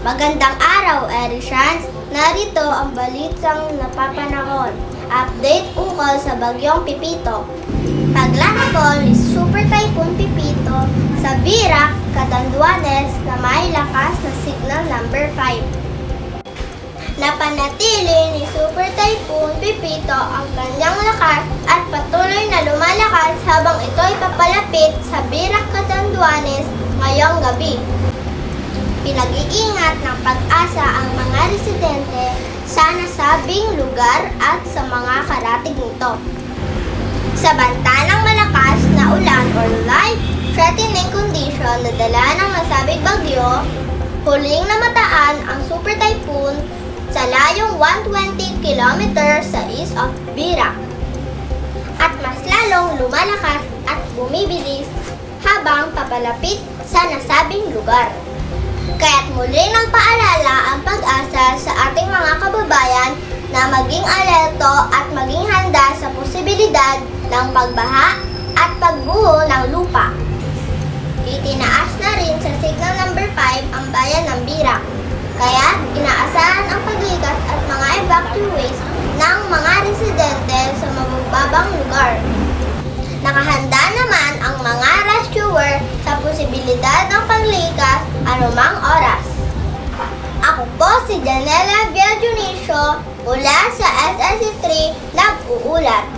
Magandang araw, Ericians! Narito ang balitang napapanahon. Update ukol sa bagyong Pipito. Paglandfall ni Super Typhoon Pipito sa Virac, Catanduanes na may lakas na signal number 5. Napanatili ni Super Typhoon Pipito ang kanyang lakas at patuloy na lumalakas habang ito'y papalapit sa Virac, Catanduanes ngayong gabi. Pinag-iingat ng Pag-asa ang mga residente sa nasabing lugar at sa mga karatig nito. Sa banta ng malakas na ulan or life-threatening condition na dala ng nasabing bagyo, huling namataan ang Super Typhoon sa layong 120 km sa east of Virac at mas lalong lumalakas at bumibilis habang papalapit sa nasabing lugar. Kaya't muli ng paalala ang Pag-asa sa ating mga kababayan na maging alerto at maging handa sa posibilidad ng pagbaha at pagguho ng lupa. Itinaas na rin sa signal number 5 ang bayan ng Virac, kaya inaasahan ang paglikas at mga evacuees ng mga residente sa mababang lugar. Nakahanda naman ang mga rescuer sa posibilidad ng paglikas anumang oras. Ako po si Janela Villajunisio mula sa SSC3 nag-uulat.